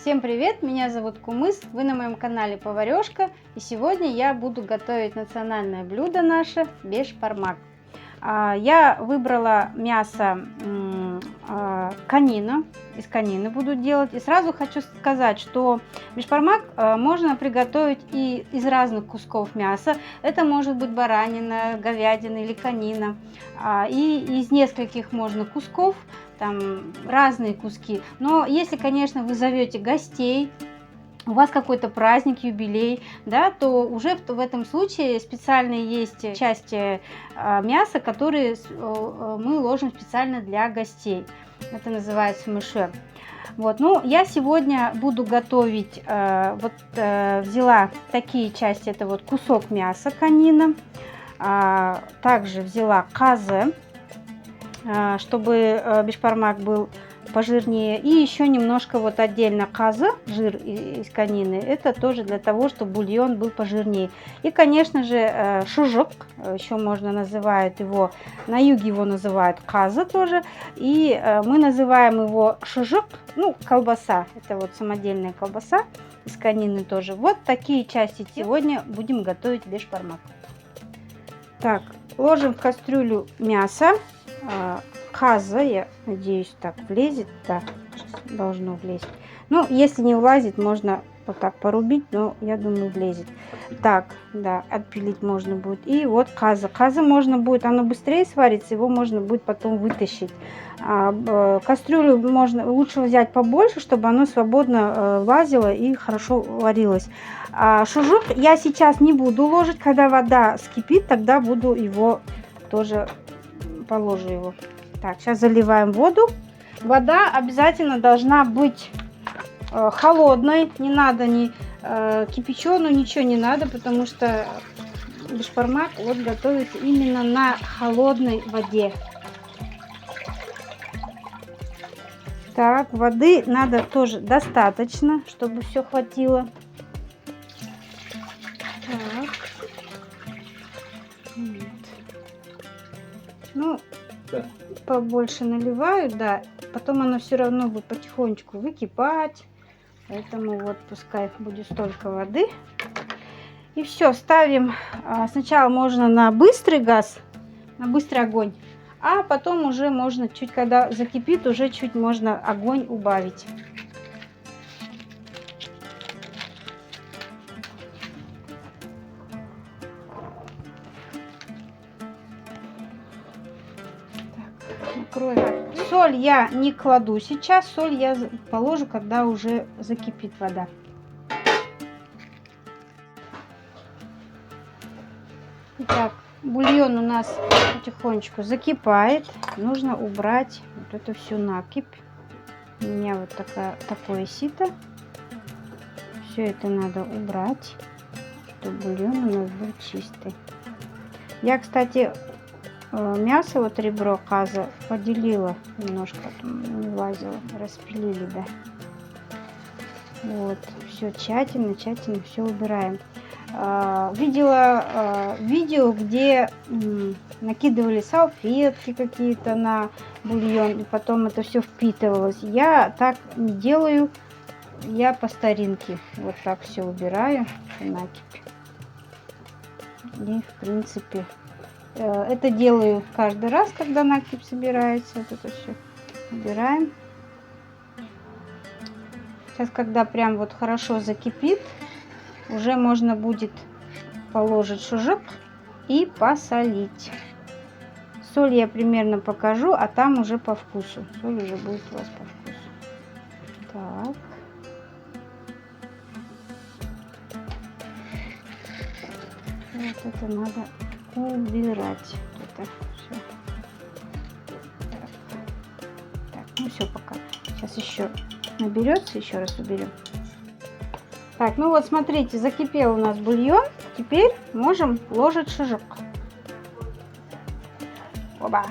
Всем привет! Меня зовут Кумыс, вы на моем канале Поварешка, и сегодня я буду готовить национальное блюдо наше бешбармак. Я выбрала мясо канина, из канины буду делать. И сразу хочу сказать, что бешбармак можно приготовить и из разных кусков мяса. Это может быть баранина, говядина или канина. И из нескольких можно кусков, там разные куски. Но если, конечно, вы зовете гостей, у вас какой-то праздник, юбилей, да, то уже в этом случае специальные есть части мяса, которые мы ложим специально для гостей. Это называется мышер. Вот, ну, я сегодня буду готовить, взяла такие части, это вот кусок мяса канина, также взяла казе, чтобы бешбармак был пожирнее, и еще немножко вот отдельно каза, жир из канины, это тоже для того, чтобы бульон был пожирнее. И, конечно же, шужок, еще можно называют его, на юге его называют каза тоже, и мы называем его шужок, ну, колбаса, это вот самодельная колбаса из канины тоже. Вот такие части сегодня будем готовить бешбармак. Так, ложим в кастрюлю мясо. Каза, я надеюсь, так влезет, да, должно влезть. Ну, если не влазит, можно вот так порубить, но я думаю, влезет. Так, да, отпилить можно будет. И вот каза. Каза можно будет, оно быстрее сварится, его можно будет потом вытащить. Кастрюлю можно лучше взять побольше, чтобы оно свободно влазило и хорошо варилось. Шужок я сейчас не буду ложить, когда вода вскипит, тогда буду его тоже положу его. Так, сейчас заливаем воду. Вода обязательно должна быть холодной, не надо ни кипяченую, ничего не надо, потому что бешбармак вот готовится именно на холодной воде. Так, воды надо тоже достаточно, чтобы все хватило. Так. Вот. Ну, побольше наливаю, да, потом оно все равно будет потихонечку выкипать, поэтому вот пускай будет столько воды. И все, ставим, сначала можно на быстрый газ, на быстрый огонь, а потом уже можно чуть, когда закипит, уже чуть можно огонь убавить. Соль я не кладу сейчас, соль я положу, когда уже закипит вода. Итак, бульон у нас потихонечку закипает. Нужно убрать вот эту всю накипь. У меня вот такое сито. Все это надо убрать, чтобы бульон у нас был чистый. Я, кстати, мясо, вот ребро каза, поделила немножко, не влазило, распилили, да. Вот, все тщательно все убираем. Видела видео, где накидывали салфетки какие-то на бульон, и потом это все впитывалось. Я так не делаю, я по старинке вот так все убираю, накипь. И, в принципе, это делаю каждый раз, когда накипь собирается. Вот это все убираем. Сейчас, когда прям вот хорошо закипит, уже можно будет положить шужок и посолить. Соль я примерно покажу, а там уже по вкусу. Соль уже будет у вас по вкусу. Так. Вот это надо убирать. Это все. Так, ну все пока. Сейчас еще наберется, еще раз уберем. Так, ну вот смотрите, закипел у нас бульон. Теперь можем ложить шужок. Оба.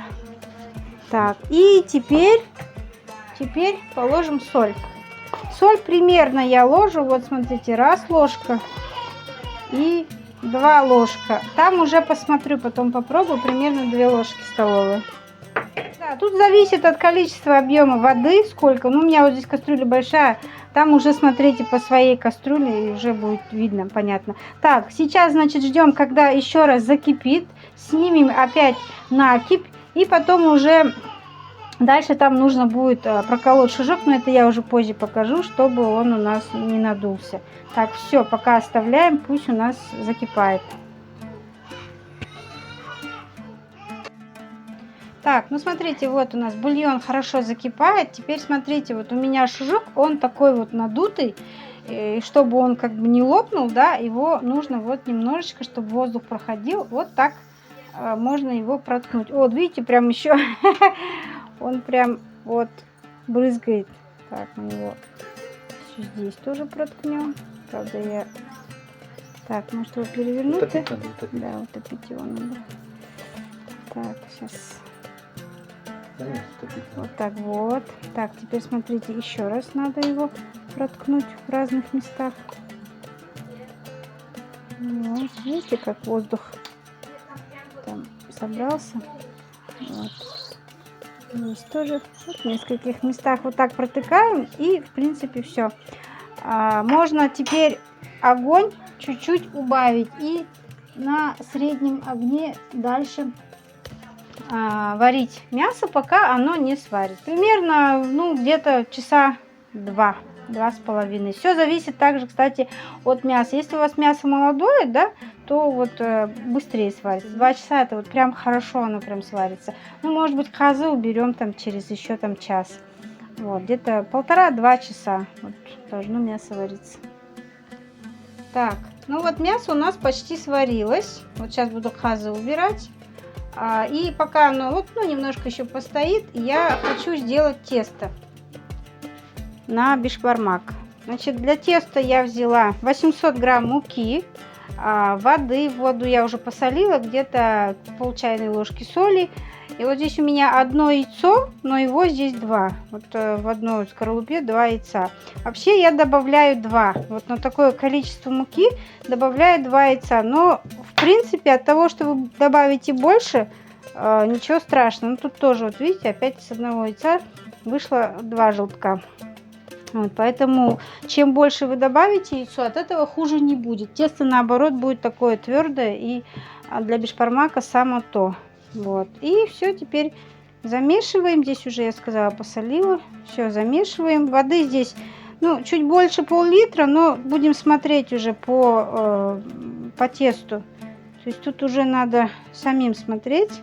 Так, и теперь положим соль. Соль примерно я ложу, вот смотрите, раз ложка и 2 ложка. Там уже посмотрю, потом попробую, примерно 2 ложки столовые. Да, тут зависит от количества объема воды, сколько. Ну, у меня вот здесь кастрюля большая, Там уже смотрите по своей кастрюле, и уже будет видно, понятно. Так, сейчас, значит, ждем, когда еще раз закипит. Снимем опять накипь. И потом уже дальше там нужно будет проколоть шажок, но это я уже позже покажу, чтобы он у нас не надулся. Так, все, пока оставляем, пусть у нас закипает. Так, ну смотрите, вот у нас бульон хорошо закипает. Теперь смотрите, вот у меня шажок, он такой вот надутый. И чтобы он как бы не лопнул, да, его нужно вот немножечко, чтобы воздух проходил. Вот так можно его проткнуть. Вот, видите, прям еще он прям вот брызгает. Так, мы его здесь тоже проткнем. Правда, я... Так, может его перевернуть? Утопить надо, утопить. Да, утопить его надо. Так, сейчас... Вот так вот. Так, теперь смотрите, еще раз надо его проткнуть в разных местах. Вот, видите, как воздух там собрался. Вот. Здесь тоже вот, в нескольких местах вот так протыкаем, и в принципе все. Можно теперь огонь чуть-чуть убавить и на среднем огне дальше варить мясо, пока оно не сварит. Примерно, ну, где-то часа 2-2,5. Все зависит также, кстати, от мяса. Если у вас мясо молодое, да, то вот быстрее сварится. 2 часа это вот прям хорошо оно прям сварится. Ну, может быть, казы уберем там через еще там час. Вот, где-то 1,5-2 часа вот, должно мясо вариться. Так, ну вот мясо у нас почти сварилось. Вот сейчас буду казы убирать. И пока оно вот, ну, немножко еще постоит, я хочу сделать тесто на бишбармак. Значит, для теста я взяла 800 грамм муки, воды. Воду я уже посолила, где-то пол чайной ложки соли. И вот здесь у меня одно яйцо, но его здесь 2. Вот в одной скорлупе 2 яйца. Вообще я добавляю 2. Вот на такое количество муки добавляю 2 яйца. Но в принципе от того, что вы добавите больше, ничего страшного. Ну, тут тоже, вот видите, опять с одного яйца вышло 2 желтка. Вот, поэтому чем больше вы добавите яйцо, от этого хуже не будет. Тесто наоборот будет такое твердое, и для бишбармака само то. Вот, и все, теперь замешиваем. Здесь уже я сказала, посолила. Все, замешиваем. Воды здесь, ну, чуть больше пол-литра, но будем смотреть уже по тесту. То есть тут уже надо самим смотреть.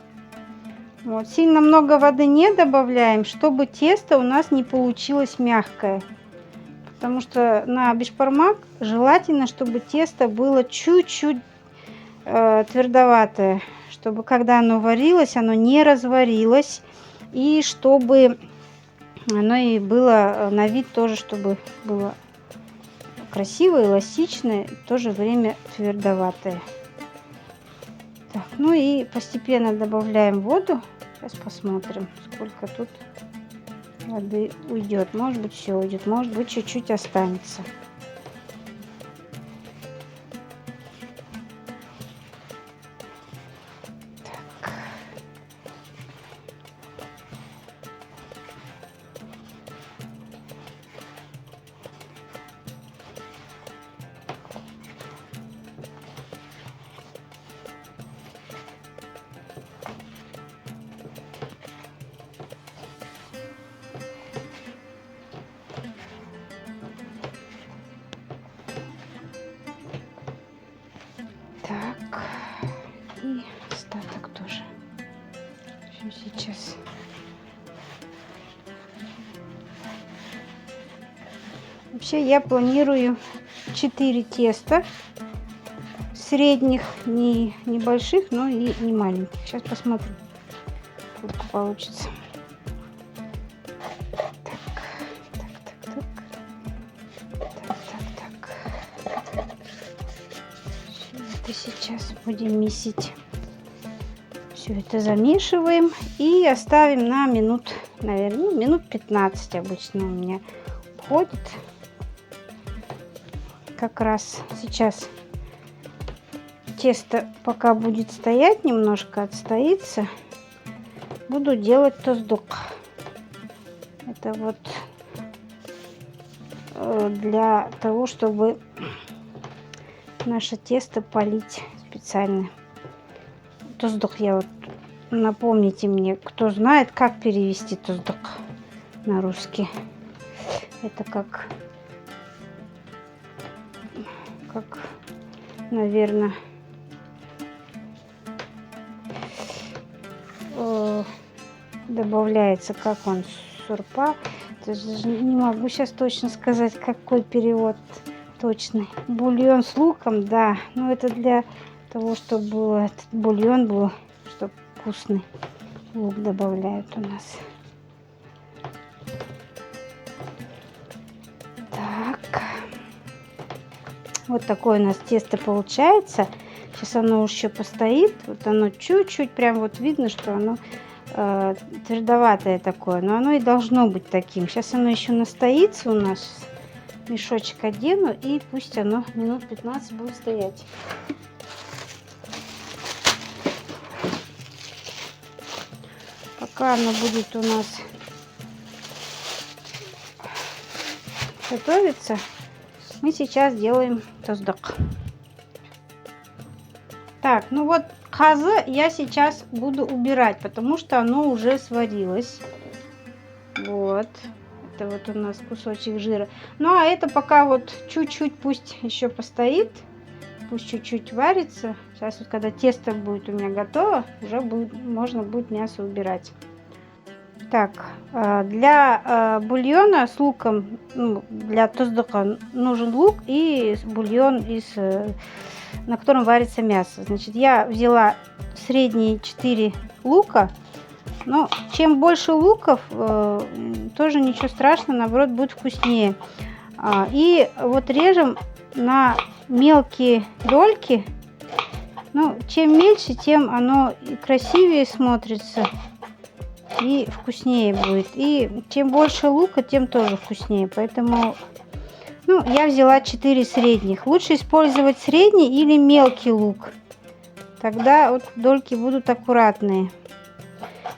Вот, сильно много воды не добавляем, чтобы тесто у нас не получилось мягкое. Потому что на бишбармак желательно, чтобы тесто было чуть-чуть твердоватое. Чтобы когда оно варилось, оно не разварилось. И чтобы оно и было на вид тоже, чтобы было красивое, эластичное, и в то же время твердоватое. Так, ну и постепенно добавляем воду. Сейчас посмотрим, сколько тут воды уйдет. Может быть, все уйдет, может быть, чуть-чуть останется. Так, и остаток тоже. Все сейчас. Вообще я планирую 4 теста. Средних, не небольших, но и не маленьких. Сейчас посмотрим, сколько получится. Сейчас будем месить. Все это замешиваем и оставим на минут, наверное, минут 15 обычно у меня уходит. Как раз сейчас тесто пока будет стоять, немножко отстоится, буду делать тоздук. Это вот для того, чтобы наше тесто полить специально. Туздук, я вот, напомните мне, кто знает, как перевести туздук на русский. Это как, наверное, добавляется, как он, сурпа. Даже не могу сейчас точно сказать, какой перевод точный. Бульон с луком, да, но это для того, чтобы был этот бульон был, чтобы вкусный. Лук добавляют у нас. Так, вот такое у нас тесто получается. Сейчас оно еще постоит, вот оно чуть-чуть, прям вот видно, что оно твердоватое такое, но оно и должно быть таким. Сейчас оно еще настоится у нас. Мешочек одену, и пусть оно минут 15 будет стоять. Пока оно будет у нас готовиться, мы сейчас делаем туздук. Так, ну вот казы я сейчас буду убирать, потому что оно уже сварилось. Вот. Это вот у нас кусочек жира. Ну а это пока вот чуть-чуть пусть еще постоит. Пусть чуть-чуть варится. Сейчас вот когда тесто будет у меня готово, уже можно будет мясо убирать. Так, для бульона с луком, ну, для туздука нужен лук и бульон, на котором варится мясо. Значит, я взяла средние 4 лука. Но чем больше луков, тоже ничего страшного, наоборот, будет вкуснее. И вот режем на мелкие дольки. Ну, чем мельче, тем оно и красивее смотрится, и вкуснее будет. И чем больше лука, тем тоже вкуснее. Поэтому, ну, я взяла 4 средних. Лучше использовать средний или мелкий лук. Тогда вот дольки будут аккуратные.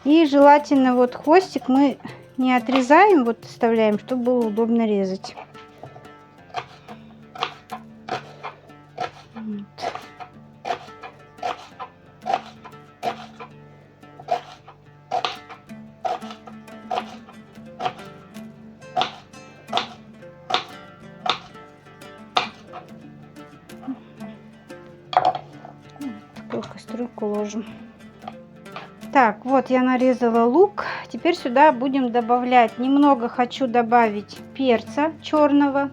И желательно вот хвостик мы не отрезаем, вот оставляем, чтобы было удобно резать. Вот. Такую кастрюльку ложим. Так, вот я нарезала лук. Теперь сюда будем добавлять, немного хочу добавить перца черного.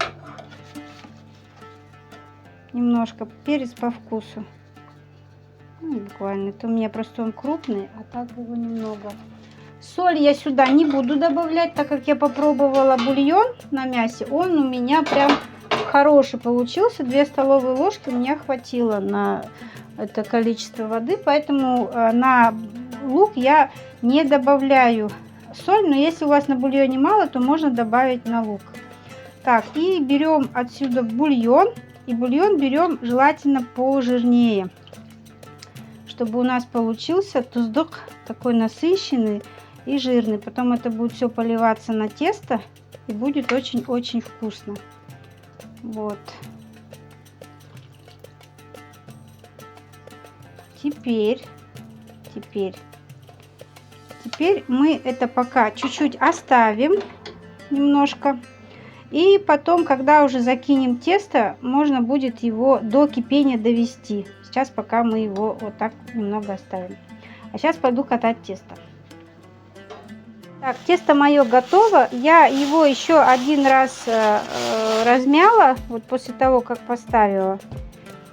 Немножко перец по вкусу. Ну, буквально. Это у меня просто он крупный, а так его немного. Соль я сюда не буду добавлять, так как я попробовала бульон на мясе. Он у меня прям хороший получился. 2 столовые ложки у меня хватило на это количество воды. Поэтому на лук я не добавляю соль, но если у вас на бульоне мало, то можно добавить на лук. Так, и берем отсюда бульон, и бульон берем желательно пожирнее, чтобы у нас получился туздук такой насыщенный и жирный. Потом это будет все поливаться на тесто и будет очень-очень вкусно. Вот. Теперь мы это пока чуть-чуть оставим немножко. И потом, когда уже закинем тесто, можно будет его до кипения довести. Сейчас пока мы его вот так немного оставим. А сейчас пойду катать тесто. Так, тесто мое готово. Я его еще один раз размяла, вот после того, как поставила.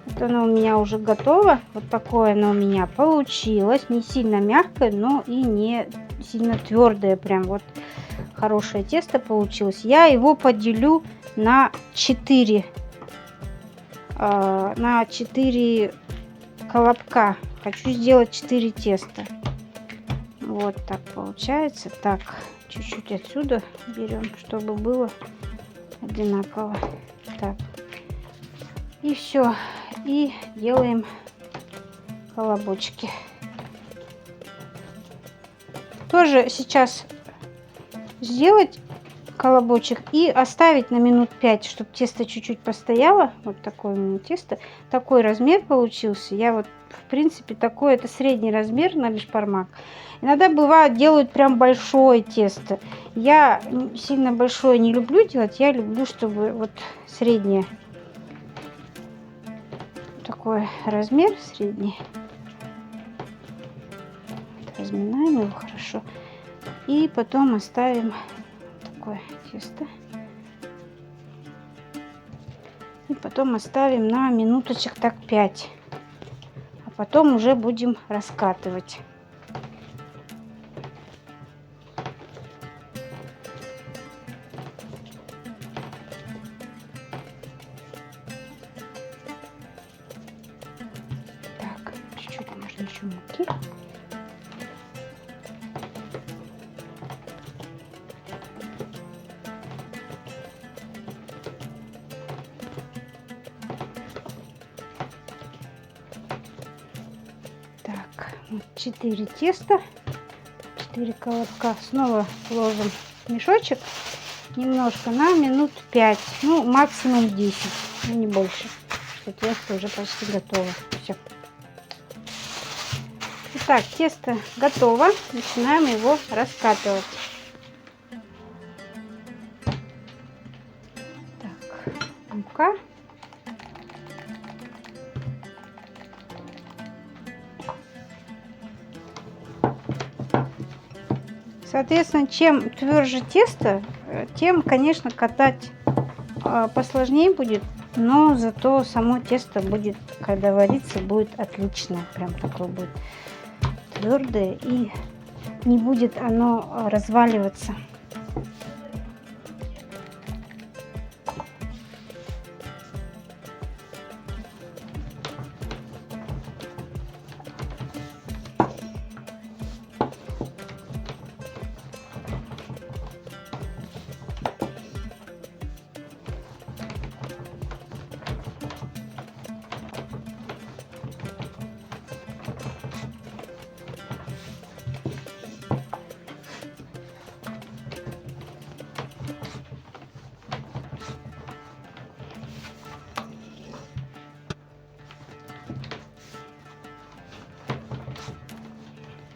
Вот оно у меня уже готово. Вот такое оно у меня получилось. Не сильно мягкое, но и не сильно твердое. Прям вот хорошее тесто получилось. Я его поделю на 4 колобка. Хочу сделать 4 теста. Вот так получается. Так, чуть-чуть отсюда берем, чтобы было одинаково. Так. И все. И делаем колобочки. Тоже сейчас сделать колобочек и оставить на минут 5, чтобы тесто чуть-чуть постояло. Вот такое у меня тесто. Такой размер получился. Я вот, в принципе, такой, это средний размер на бешбармак. Иногда бывает делают прям большое тесто. Я сильно большое не люблю делать. Я люблю, чтобы вот среднее. Такой размер средний. Разминаем его хорошо. И потом оставим такое тесто. И потом оставим на минуточек так 5. А потом уже будем раскатывать. Так, чуть-чуть можно еще муки. Вот 4 теста, 4 колобка. Снова ложим в мешочек немножко на минут 5, ну максимум 10, но не больше. Что тесто уже почти готово. Все. Итак, тесто готово. Начинаем его раскатывать. Так, мука. Соответственно, чем тверже тесто, тем, конечно, катать посложнее будет, но зато само тесто будет, когда варится, будет отличное. Прям такое будет твердое, и не будет оно разваливаться.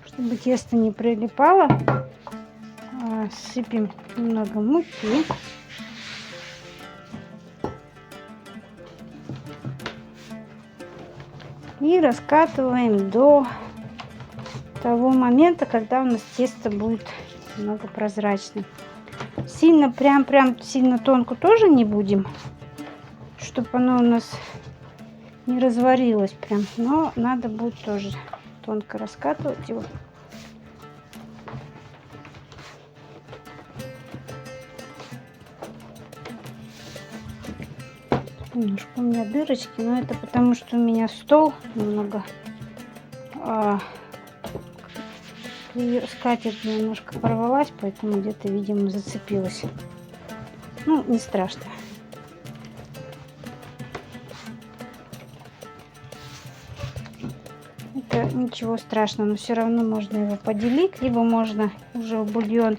Чтобы тесто не прилипало, сыпем немного муки. И раскатываем до того момента, когда у нас тесто будет немного прозрачным. Сильно, прям сильно тонко тоже не будем, чтобы оно у нас не разварилось прям. Но надо будет тоже тонко раскатывать его. Немножко у меня дырочки, но это потому, что у меня стол немного скатерть немножко порвалась, поэтому где-то, видимо, зацепилась. Ну, не страшно. Это ничего страшного, но все равно можно его поделить, либо можно уже в бульон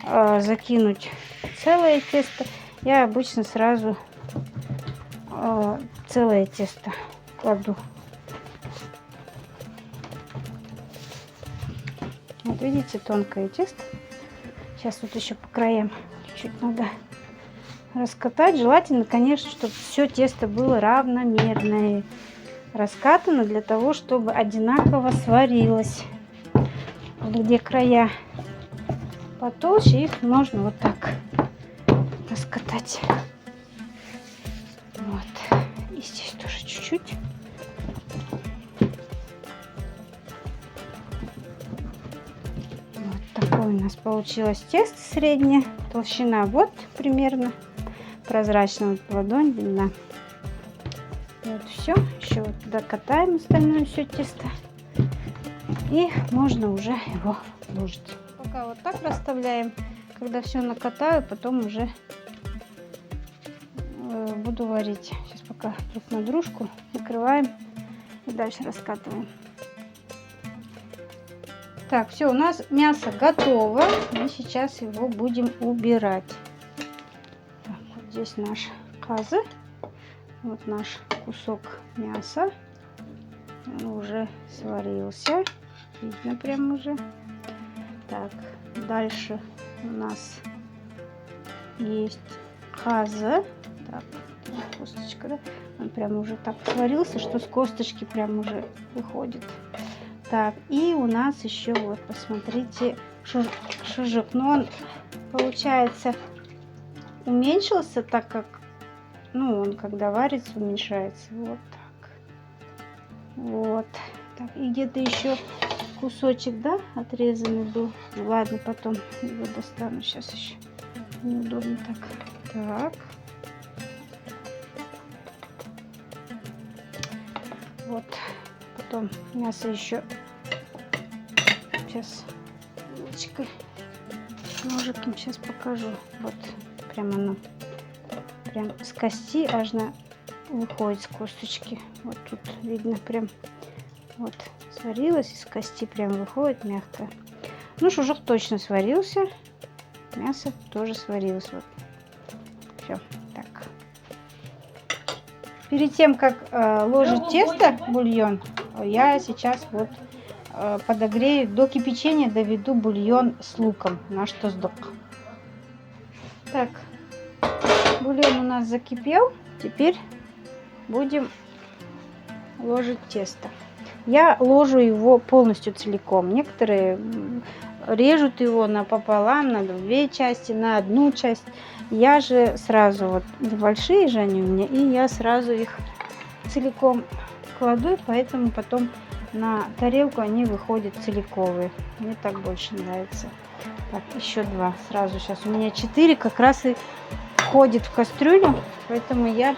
закинуть целое тесто. Я обычно сразу целое тесто кладу. Вот видите, тонкое тесто. Сейчас вот еще по краям чуть-чуть надо раскатать. Желательно, конечно, чтобы все тесто было равномерное, раскатано, для того, чтобы одинаково сварилось. Где края потолще, их можно вот так раскатать. Вот. И здесь тоже чуть-чуть. Вот такое у нас получилось тесто среднее. Толщина вот примерно. Прозрачная вот ладонь длина. Вот все. Еще вот туда катаем остальное все тесто. И можно уже его ложить. Пока вот так расставляем. Когда все накатаю, потом уже буду варить. Сейчас пока друг на дружку накрываем и дальше раскатываем. Так, все, у нас мясо готово. Мы сейчас его будем убирать. здесь наш казы. Вот наш кусок мяса. Он уже сварился. Видно прям уже. Так, дальше у нас есть каза. Так, косточка, да? Он прям уже так сварился, что с косточки прям уже выходит. Так, и у нас еще вот, посмотрите, шужок. Но он, получается, уменьшился, так как, ну, он когда варится, уменьшается. Вот так. Вот. Так, и где-то еще кусочек, да, отрезанный был. Ладно, потом его достану. Сейчас еще неудобно так. Так. Вот. Потом мясо еще. Сейчас вилочкой, ножиком сейчас покажу. Вот. Прям оно. Прям с кости аж выходит с косточки. Вот тут видно прям. Вот. Сварилась, из кости прям выходит мягко. Ну, шужок точно сварился. Мясо тоже сварилось. Вот. Все. Так. Перед тем, как ложить тесто, бульон, я сейчас вот подогрею, до кипячения доведу бульон с луком, наш тоздок. Так, бульон у нас закипел. Теперь будем ложить тесто. Я ложу его полностью целиком. Некоторые режут его напополам, на две части, на одну часть. Я же сразу, вот большие же они у меня, и я сразу их целиком кладу, поэтому потом на тарелку они выходят целиковые. Мне так больше нравится. Так, еще два. Сразу сейчас у меня 4 как раз и входит в кастрюлю, поэтому я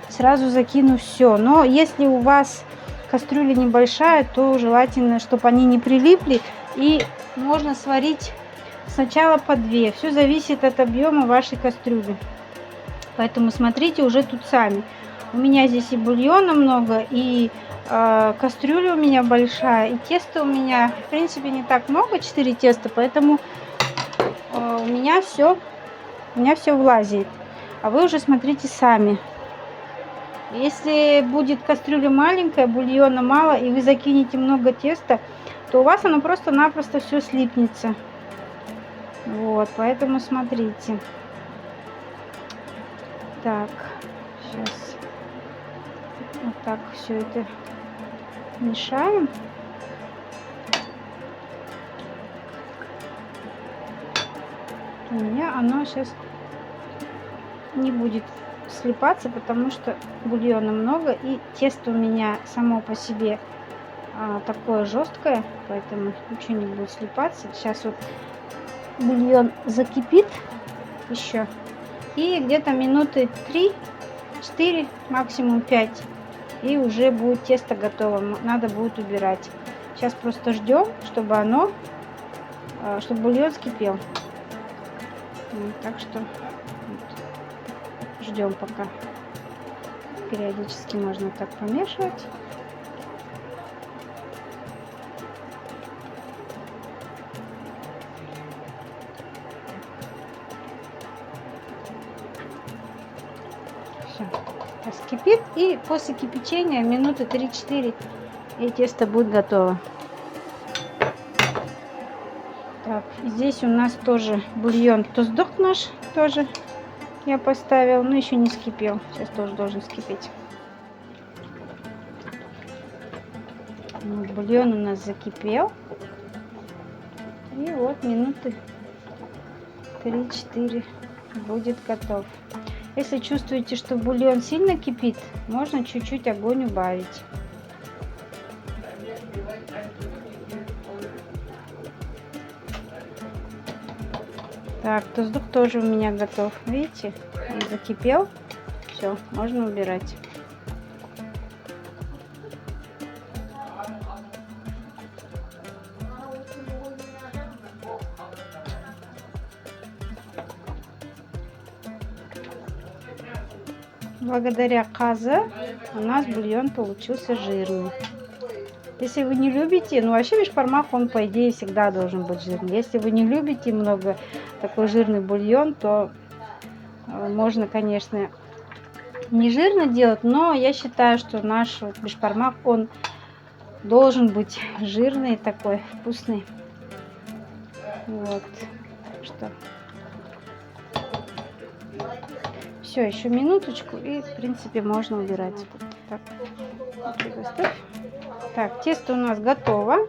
сразу закину все. Но если у вас кастрюля небольшая, то желательно, чтобы они не прилипли, и можно сварить сначала по 2. Все зависит от объема вашей кастрюли. Поэтому смотрите уже тут сами. У меня здесь и бульона много, и кастрюля у меня большая, и теста у меня, в принципе, не так много, 4 теста, поэтому у меня все влазит. А вы уже смотрите сами. Если будет кастрюля маленькая, бульона мало, и вы закинете много теста, то у вас оно просто-напросто все слипнется. Вот, поэтому смотрите. Так, сейчас вот так все это мешаем. У меня оно сейчас не будет слипаться, потому что бульона много, и тесто у меня само по себе такое жесткое, поэтому ничего не будет слипаться. Сейчас вот бульон закипит еще, и где-то минуты 3-4, максимум 5, и уже будет тесто готово. Надо будет убирать. Сейчас просто ждем, чтобы чтобы бульон скипел. Так что вот, ждем пока. Периодически можно так помешивать. Все, раскипит, и после кипячения минуты 3-4 и тесто будет готово. Так, здесь у нас тоже бульон тоздок наш тоже я поставил, но еще не скипел. Сейчас тоже должен скипеть. Вот, бульон у нас закипел. И вот минуты 3-4 будет готов. Если чувствуете, что бульон сильно кипит, можно чуть-чуть огонь убавить. Так, тоздок тоже у меня готов. Видите, он закипел. Все, можно убирать. Благодаря казе у нас бульон получился жирный. Если вы не любите, ну вообще бешбармак, он по идее всегда должен быть жирный. Если вы не любите много такой жирный бульон, то Можно, конечно, не жирно делать, но я считаю, что наш вот бешбармак, он должен быть жирный, такой вкусный. Вот. Так что все, еще минуточку, и в принципе можно убирать. Так, так, тесто у нас готово.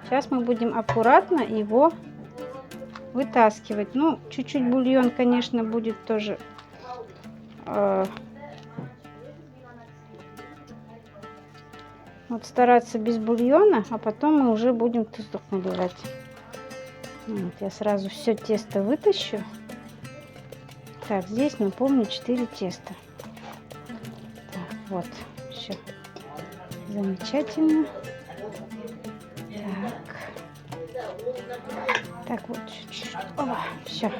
Сейчас мы будем аккуратно его вытаскивать. Ну, чуть-чуть бульон, конечно, будет тоже вот стараться без бульона, а потом мы уже будем туздук наливать. Вот, я сразу все тесто вытащу. Так, здесь, напомню, 4 теста. Так, вот, все. Замечательно. Так, вот чуть-чуть. Все.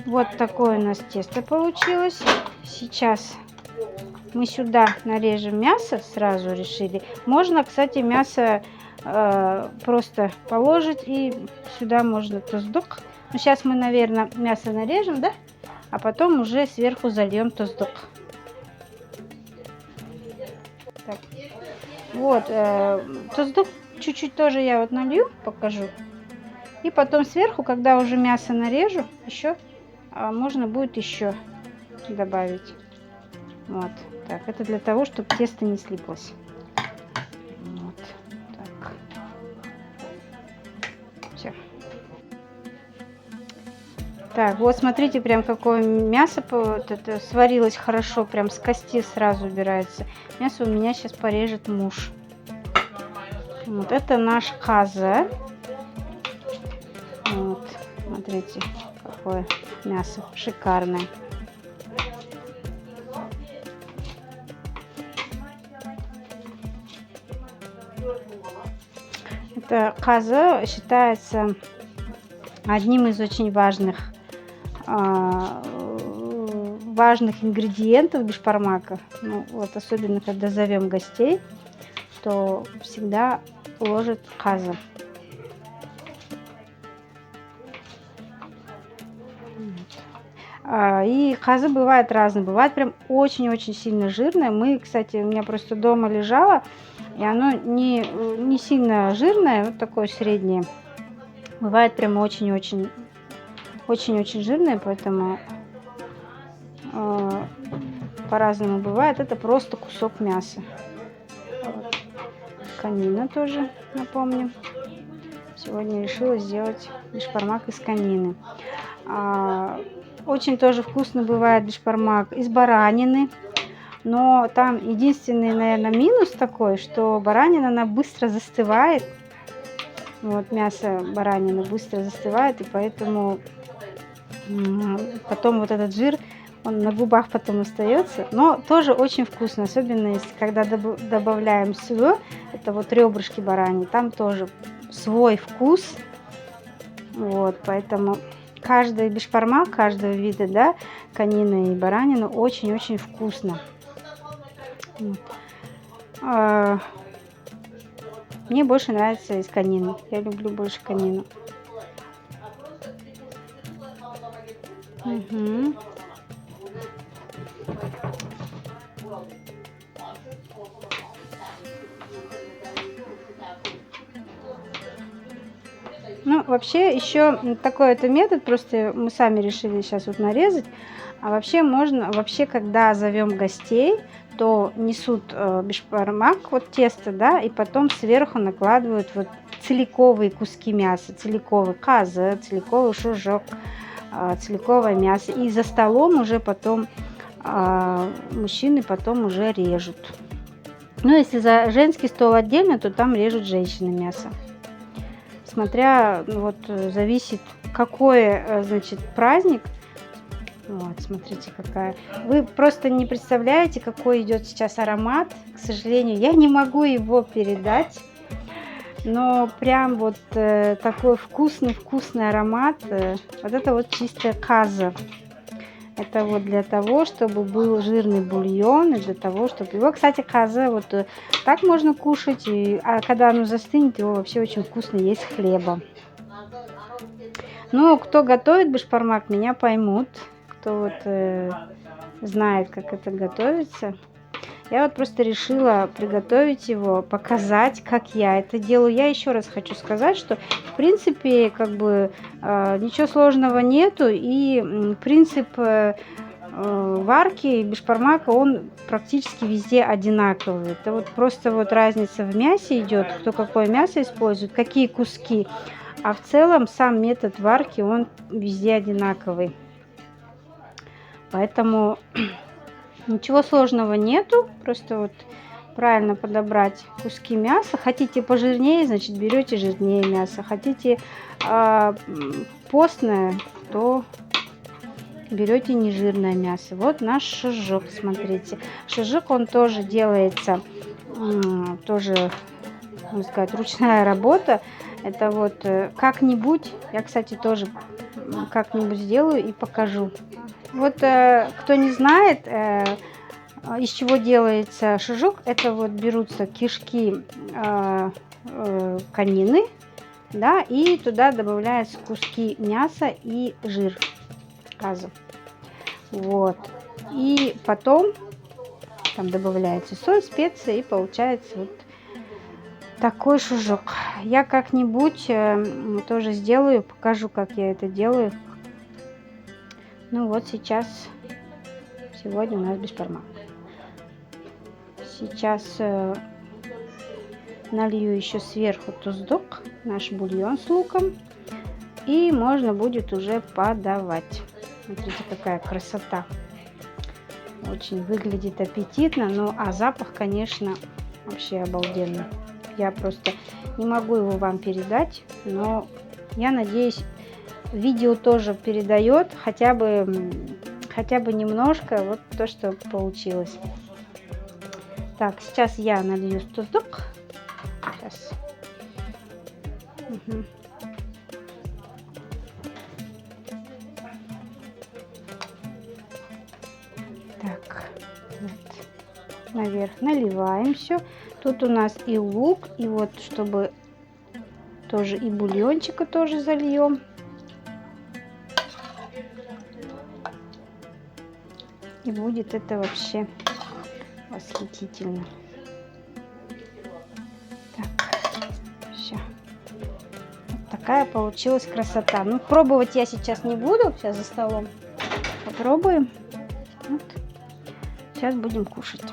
Вот такое у нас тесто получилось. Сейчас мы сюда нарежем мясо, сразу решили. Можно, кстати, мясо просто положить, и сюда можно туздук. Но сейчас мы, наверное, мясо нарежем, да? А потом уже сверху зальем туздук. Так. Вот, туздук чуть-чуть тоже я вот налью, покажу. И потом сверху, когда уже мясо нарежу, еще можно будет еще добавить. Вот, так, это для того, чтобы тесто не слиплось. Вот, так. Все. Так, вот смотрите, прям какое мясо вот это сварилось хорошо, прям с кости сразу убирается. Мясо у меня сейчас порежет муж. Вот это наш каза. Вот, смотрите, какое мясо шикарное. Это каза считается одним из очень важных ингредиентов бешбармака. Ну, вот особенно когда зовем гостей, то всегда ложат каза. И каза бывает разная, бывает прям очень-очень сильно жирная. Мы, кстати, у меня просто дома лежало, и оно не сильно жирное, вот такое среднее. Бывает прям очень-очень жирное, поэтому по-разному бывает. Это просто кусок мяса. Вот. Конина тоже, напомню. Сегодня решила сделать бешбармак из конины. Очень тоже вкусно бывает бешбармак из баранины. Но там единственный, наверное, минус такой, что баранина, она быстро застывает. Вот мясо баранины быстро застывает, и поэтому потом вот этот жир, он на губах потом остается. Но тоже очень вкусно, особенно если когда добавляем сырье, это вот ребрышки бараньи, там тоже свой вкус. Вот, поэтому каждый бешбармак, каждого вида, да, конина и баранина очень-очень вкусно. Мне больше нравится из конины. Я люблю больше конину. Угу. Ну, вообще, еще такой это метод, просто мы сами решили сейчас вот нарезать. А вообще можно, когда зовем гостей, то несут бешбармак, вот тесто, да, и потом сверху накладывают вот целиковые куски мяса, целиковый каза, целиковый шужок, целиковое мясо. И за столом уже потом мужчины потом уже режут. Ну, если за женский стол отдельно, то там режут женщины мясо. Смотря, вот, зависит, какой, значит, праздник. Вот, смотрите, какая. Вы просто не представляете, какой идет сейчас аромат. К сожалению, я не могу его передать. Но прям вот такой вкусный аромат. Вот это вот чистая каза. Это вот для того, чтобы был жирный бульон, и для того, чтобы... Его, кстати, каза, вот так можно кушать, а когда оно застынет, его вообще очень вкусно есть с хлебом. Ну, кто готовит бешбармак, меня поймут. кто вот знает, как это готовится. Я вот просто решила приготовить его, показать, как я это делаю. Я еще раз хочу сказать, что в принципе как бы ничего сложного нету, и принцип варки бишбармака, он практически везде одинаковый. Это вот просто вот разница в мясе идет, кто какое мясо использует, какие куски. А в целом сам метод варки, он везде одинаковый. Поэтому ничего сложного нету, просто вот правильно подобрать куски мяса. Хотите пожирнее, значит берете жирнее мясо. Хотите постное, то берете нежирное мясо. Вот наш шашлык, смотрите. Шашлык, он тоже делается, тоже, можно сказать, ручная работа. Это вот как-нибудь, я, кстати, тоже как-нибудь сделаю и покажу. Вот кто не знает, из чего делается шашлык, это вот берутся кишки конины, да, и туда добавляются куски мяса и жир каза. Вот. И потом там добавляется соль, специи, и получается вот такой шашлык. Я как-нибудь тоже сделаю, покажу, как я это делаю. Ну вот сейчас, сегодня у нас бишбармак. Сейчас налью еще сверху туздук, наш бульон с луком, и можно будет уже подавать. Смотрите, какая красота. Очень выглядит аппетитно, ну а запах, конечно, вообще обалденный. Я просто не могу его вам передать, но я надеюсь, видео тоже передает хотя бы немножко вот то, что получилось. Так, сейчас я налью туздук. Сейчас. Угу. Так, вот. Наверх наливаем все. Тут у нас и лук, и вот чтобы тоже и бульончика тоже зальем. И будет это вообще восхитительно. Так, все. Вот такая получилась красота. Ну, пробовать я сейчас не буду. Сейчас за столом попробуем. Вот. Сейчас будем кушать.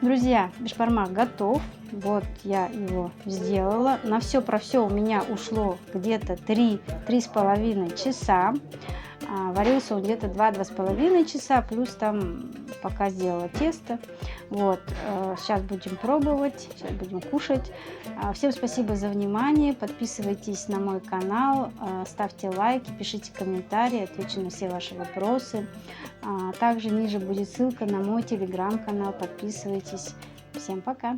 Друзья, бишбармак готов. Вот я его сделала. На все про все у меня ушло где-то 3-3,5 часа. Варился он где-то 2-2,5 часа, плюс там пока сделала тесто. Вот, сейчас будем пробовать, сейчас будем кушать. Всем спасибо за внимание, подписывайтесь на мой канал, ставьте лайки, пишите комментарии, отвечу на все ваши вопросы. Также ниже будет ссылка на мой телеграм-канал, подписывайтесь. Всем пока!